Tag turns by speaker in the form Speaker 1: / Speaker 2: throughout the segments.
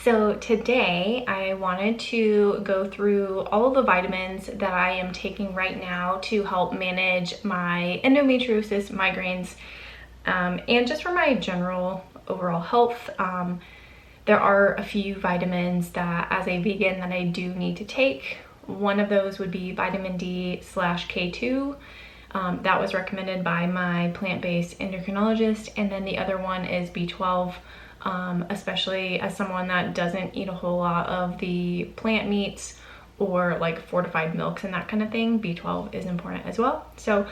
Speaker 1: So today I wanted to go through all of the vitamins that I am taking right now to help manage my endometriosis, migraines, and just for my general overall health. There are a few vitamins that as a vegan that I do need to take. One of those would be vitamin D/K2. That was recommended by my plant-based endocrinologist. And then the other one is B12. Especially as someone that doesn't eat a whole lot of the plant meats or like fortified milks and that kind of thing, B12 is important as well. So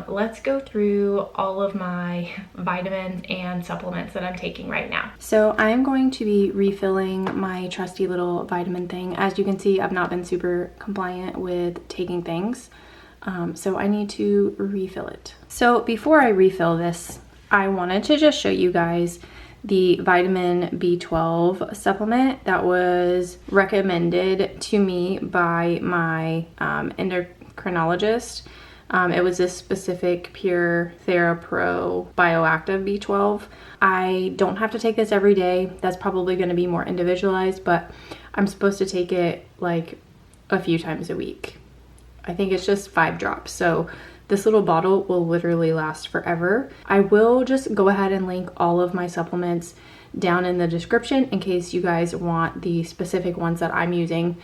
Speaker 1: let's go through all of my vitamins and supplements that I'm taking right now. So I'm going to be refilling my trusty little vitamin thing. As you can see, I've not been super compliant with taking things, so I need to refill it. So before I refill this, I wanted to just show you guys the vitamin B12 supplement that was recommended to me by my endocrinologist. It was this specific Pure TheraPro Bioactive B12. I don't have to take this every day. That's probably going to be more individualized, but I'm supposed to take it like a few times a week. I think it's just 5 drops. So this little bottle will literally last forever. I will just go ahead and link all of my supplements down in the description in case you guys want the specific ones that I'm using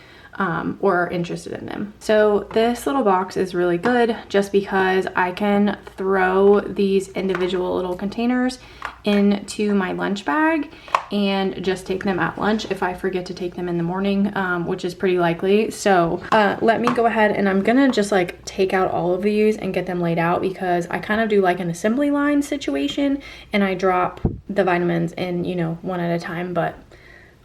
Speaker 1: or are interested in them. So this little box is really good just because I can throw these individual little containers into my lunch bag and just take them at lunch if I forget to take them in the morning, which is pretty likely. So let me go ahead and I'm gonna just like take out all of these and get them laid out because I kind of do like an assembly line situation and I drop the vitamins in, you know, one at a time, but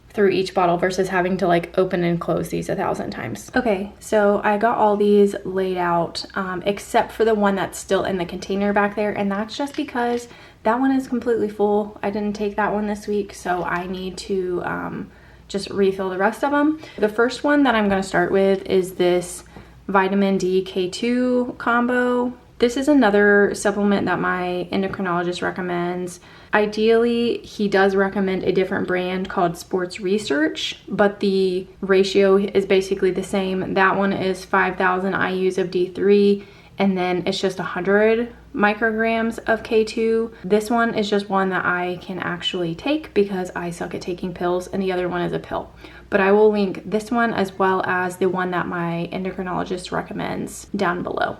Speaker 1: through each bottle versus having to like open and close these 1,000 times. Okay, so I got all these laid out except for the one that's still in the container back there, and that's just because that one is completely full. I didn't take that one this week, so I need to just refill the rest of them. The first one that I'm gonna start with is this vitamin D/K2 combo. This is another supplement that my endocrinologist recommends. Ideally, he does recommend a different brand called Sports Research, but the ratio is basically the same. That one is 5,000 IUs of D3, and then it's just 100 micrograms of K2. This one is just one that I can actually take because I suck at taking pills, and the other one is a pill. But I will link this one as well as the one that my endocrinologist recommends down below.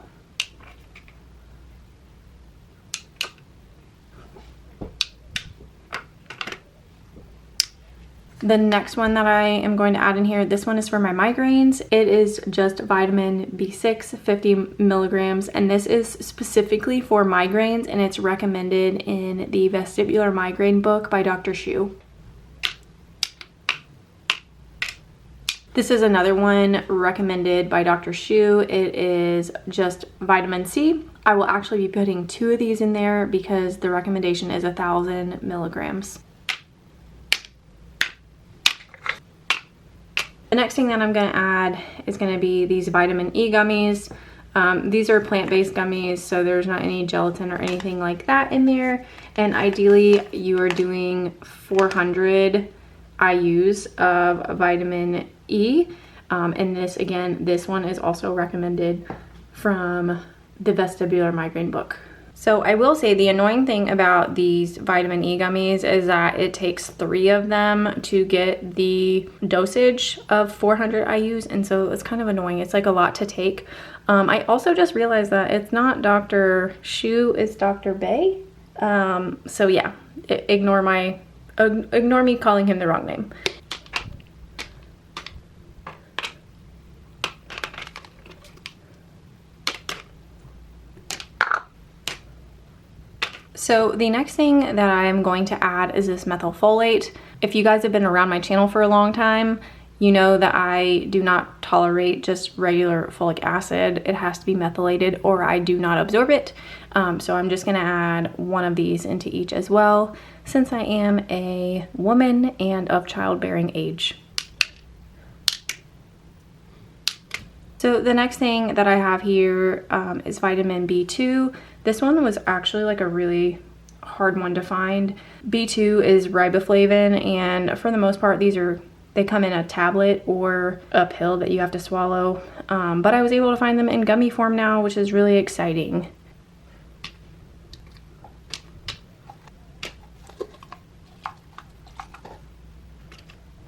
Speaker 1: The next one that I am going to add in here, this one is for my migraines. It is just vitamin B6, 50 milligrams, and this is specifically for migraines, and it's recommended in the Vestibular Migraine book by Dr. Shu. This is another one recommended by Dr. Shu. It is just vitamin C. I will actually be putting 2 of these in there because the recommendation is 1,000 milligrams. The next thing that I'm going to add is going to be these vitamin E gummies. These are plant-based gummies, so there's not any gelatin or anything like that in there. And ideally, you are doing 400 IUs of vitamin E. And this, again, this one is also recommended from the Vestibular Migraine book. So I will say the annoying thing about these vitamin E gummies is that it takes 3 of them to get the dosage of 400 IUs, and so it's kind of annoying. It's like a lot to take. I also just realized that it's not Dr. Shu, it's Dr. Bay. So yeah, ignore me calling him the wrong name. So the next thing that I'm going to add is this methylfolate. If you guys have been around my channel for a long time, you know that I do not tolerate just regular folic acid. It has to be methylated or I do not absorb it. So I'm just gonna add 1 of these into each as well, since I am a woman and of childbearing age. So the next thing that I have here is vitamin B2. This one was actually like a really hard one to find. B2 is riboflavin, and for the most part, these are They come in a tablet or a pill that you have to swallow, but I was able to find them in gummy form now, which is really exciting.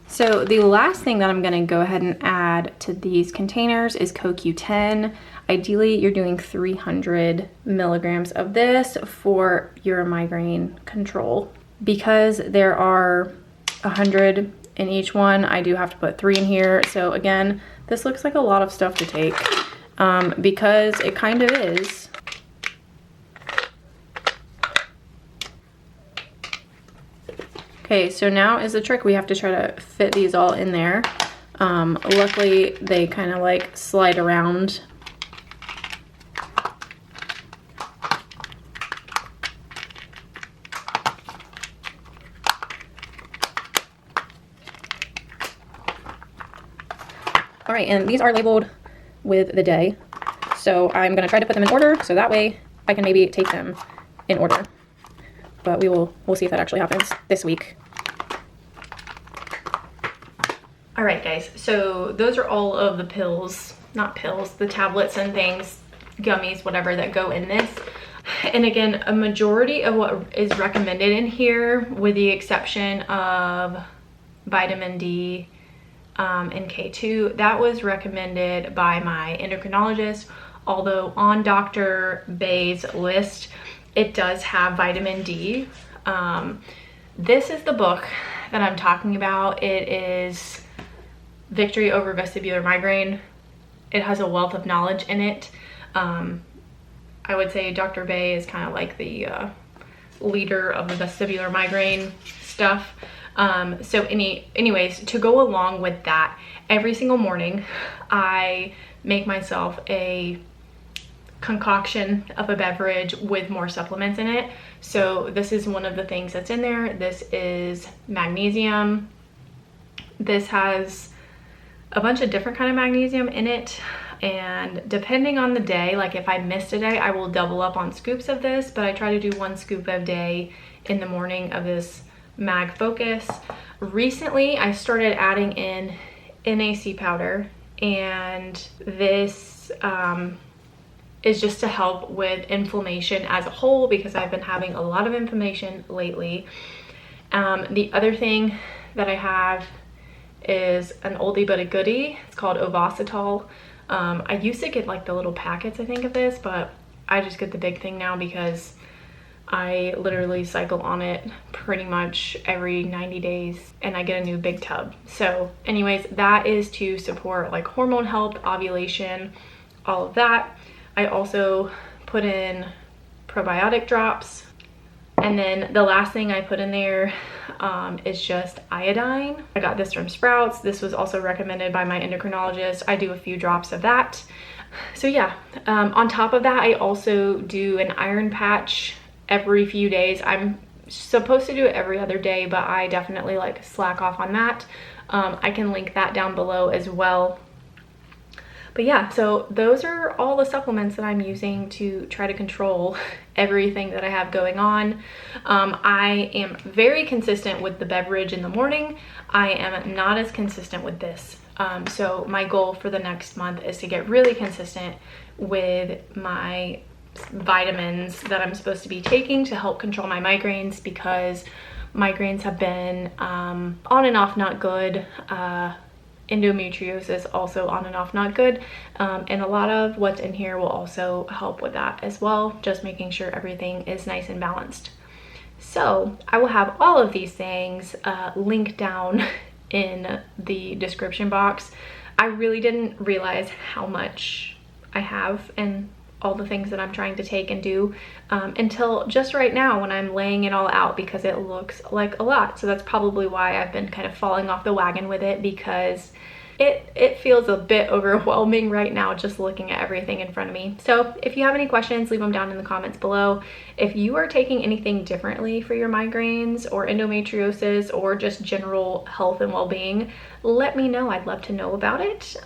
Speaker 1: So the last thing that I'm going to go ahead and add to these containers is CoQ10. Ideally, you're doing 300 milligrams of this for your migraine control. Because there are 100 in each one, I do have to put 3 in here. So again, this looks like a lot of stuff to take because it kind of is. Okay, so now is the trick. We have to try to fit these all in there. Luckily, they kind of like slide around. All right, and these are labeled with the day. So I'm gonna try to put them in order so that way I can maybe take them in order. But we'll see if that actually happens this week. All right, guys, so those are all of the pills, not pills, the tablets and things, gummies, whatever, that go in this. And again, a majority of what is recommended in here, with the exception of vitamin D and K2, that was recommended by my endocrinologist, although on Dr. Bay's list, it does have vitamin D. This is the book that I'm talking about. It is Victory Over Vestibular Migraine. It has a wealth of knowledge in it. I would say Dr. Bay is kind of like the leader of the vestibular migraine stuff. Anyways, to go along with that, every single morning I make myself a concoction of a beverage with more supplements in it. So this is one of the things that's in there. This is magnesium. This has a bunch of different kind of magnesium in it, and depending on the day, like if I missed a day, I will double up on scoops of this, but I try to do 1 scoop a day in the morning of this Mag Focus. Recently I started adding in NAC powder, and this is just to help with inflammation as a whole, because I've been having a lot of inflammation lately. The other thing that I have is an oldie but a goodie. It's called Ovasitol. I used to get like the little packets, I think, of this, but I just get the big thing now because I literally cycle on it pretty much every 90 days and I get a new big tub. So anyways, that is to support like hormone health, ovulation, all of that. I also put in probiotic drops. And then the last thing I put in there is just iodine. I got this from Sprouts. This was also recommended by my endocrinologist. I do a few drops of that. So yeah, on top of that, I also do an iron patch every few days. I'm supposed to do it every other day, but I definitely like slack off on that. I can link that down below as well. But yeah, so those are all the supplements that I'm using to try to control everything that I have going on. I am very consistent with the beverage in the morning. I am not as consistent with this. So my goal for the next month is to get really consistent with my vitamins that I'm supposed to be taking to help control my migraines, because migraines have been on and off not good. Endometriosis also on and off not good, and a lot of what's in here will also help with that as well, just making sure everything is nice and balanced. So I will have all of these things linked down in the description box. I really didn't realize how much I have and all the things that I'm trying to take and do until just right now when I'm laying it all out, because it looks like a lot. So that's probably why I've been kind of falling off the wagon with it, because it feels a bit overwhelming right now just looking at everything in front of me. So if you have any questions, leave them down in the comments below. If you are taking anything differently for your migraines or endometriosis or just general health and well-being, let me know. I'd love to know about it.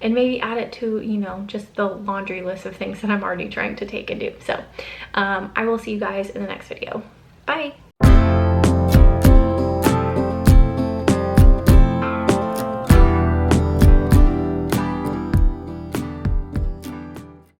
Speaker 1: And maybe add it to, you know, just the laundry list of things that I'm already trying to take and do. So I will see you guys in the next video. Bye.